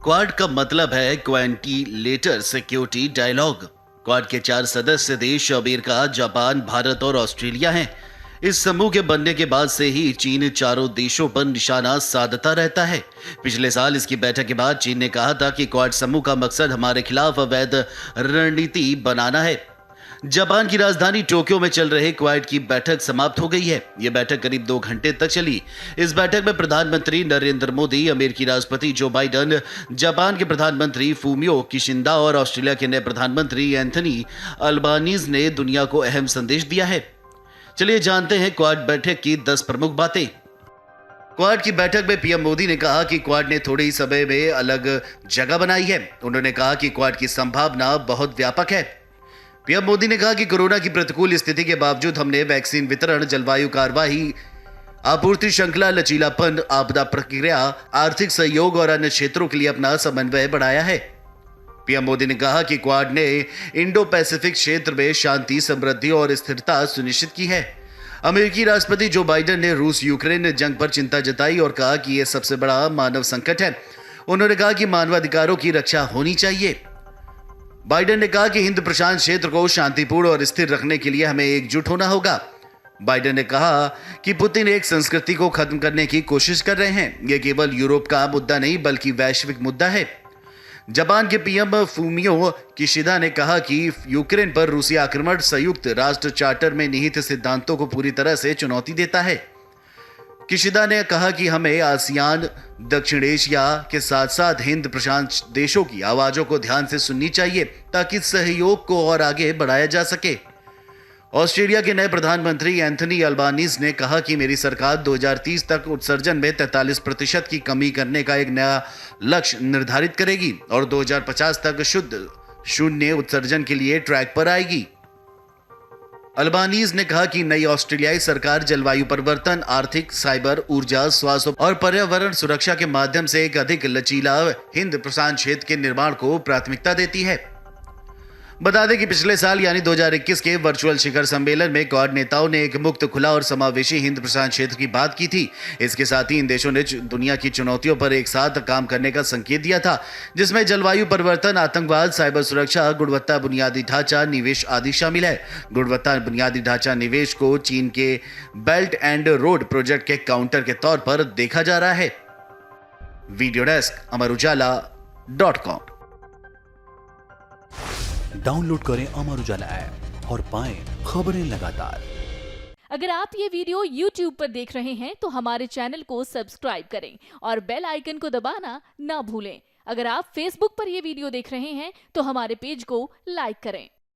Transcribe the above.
Quad का मतलब है क्वांटिलेटर सिक्योरिटी डायलॉग। क्वाड के 4 सदस्य देश अमेरिका, जापान, भारत और ऑस्ट्रेलिया हैं। इस समूह के बनने के बाद से ही चीन चारों देशों पर निशाना साधता रहता है। पिछले साल इसकी बैठक के बाद चीन ने कहा था कि क्वाड समूह का मकसद हमारे खिलाफ अवैध रणनीति बनाना है। जापान की राजधानी टोक्यो में चल रहे क्वाड की बैठक समाप्त हो गई है। यह बैठक करीब 2 घंटे तक चली। इस बैठक में प्रधानमंत्री नरेंद्र मोदी, अमेरिकी राष्ट्रपति जो बाइडन, जापान के प्रधानमंत्री फूमियो किशिदा और ऑस्ट्रेलिया के नए प्रधानमंत्री एंथनी अल्बानीज ने दुनिया को अहम संदेश दिया है। चलिए जानते हैं क्वाड बैठक की 10 प्रमुख बातें। क्वाड की बैठक में पीएम मोदी ने कहा कि क्वाड ने थोड़े ही समय में अलग जगह बनाई है। उन्होंने कहा कि क्वाड की संभावना बहुत व्यापक है। पीएम मोदी ने कहा कि कोरोना की प्रतिकूल स्थिति के बावजूद हमने वैक्सीन वितरण, जलवायु कार्यवाही, आपूर्ति श्रृंखला, लचीलापन, आपदा प्रक्रिया, आर्थिक सहयोग और अन्य क्षेत्रों के लिए अपना समन्वय बढ़ाया है। पीएम मोदी ने कहा कि क्वाड ने इंडो पैसिफिक क्षेत्र में शांति, समृद्धि और स्थिरता सुनिश्चित की है। अमेरिकी राष्ट्रपति जो बाइडन ने रूस यूक्रेन जंग पर चिंता जताई और कहा कि यह सबसे बड़ा मानव संकट है। उन्होंने कहा कि मानवाधिकारों की रक्षा होनी चाहिए। बाइडन ने कहा कि हिंद प्रशांत क्षेत्र को शांतिपूर्ण और स्थिर रखने के लिए हमें एकजुट होना होगा। बाइडन ने कहा कि पुतिन एक संस्कृति को खत्म करने की कोशिश कर रहे हैं। यह केवल यूरोप का मुद्दा नहीं बल्कि वैश्विक मुद्दा है। जापान के पीएम फूमियो किशिदा ने कहा कि यूक्रेन पर रूसी आक्रमण संयुक्त राष्ट्र चार्टर में निहित सिद्धांतों को पूरी तरह से चुनौती देता है। किशिदा ने कहा कि हमें आसियान, दक्षिण एशिया के साथ साथ हिंद प्रशांत देशों की आवाजों को ध्यान से सुननी चाहिए ताकि सहयोग को और आगे बढ़ाया जा सके। ऑस्ट्रेलिया के नए प्रधानमंत्री एंथनी अल्बानीज ने कहा कि मेरी सरकार 2030 तक उत्सर्जन में 43% की कमी करने का एक नया लक्ष्य निर्धारित करेगी और 2050 तक शुद्ध शून्य उत्सर्जन के लिए ट्रैक पर आएगी। अल्बानीज ने कहा कि नई ऑस्ट्रेलियाई सरकार जलवायु परिवर्तन, आर्थिक, साइबर, ऊर्जा, स्वास्थ्य और पर्यावरण सुरक्षा के माध्यम से एक अधिक लचीला हिंद प्रशांत क्षेत्र के निर्माण को प्राथमिकता देती है। बता दें कि पिछले साल यानी 2021 के वर्चुअल शिखर सम्मेलन में क्वाड नेताओं ने एक मुक्त, खुला और समावेशी हिंद प्रशांत क्षेत्र की बात की थी। इसके साथ ही इन देशों ने दुनिया की चुनौतियों पर एक साथ काम करने का संकेत दिया था, जिसमें जलवायु परिवर्तन, आतंकवाद, साइबर सुरक्षा, गुणवत्ता बुनियादी ढांचा निवेश आदि शामिल है। गुणवत्ता बुनियादी ढांचा निवेश को चीन के बेल्ट एंड रोड प्रोजेक्ट के काउंटर के तौर पर देखा जा रहा है। Video desk amarujala.com। डाउनलोड करें अमर उजाला ऐप और पाएं खबरें लगातार। अगर आप ये वीडियो YouTube पर देख रहे हैं तो हमारे चैनल को सब्सक्राइब करें और बेल आइकन को दबाना ना भूलें। अगर आप Facebook पर ये वीडियो देख रहे हैं तो हमारे पेज को लाइक करें।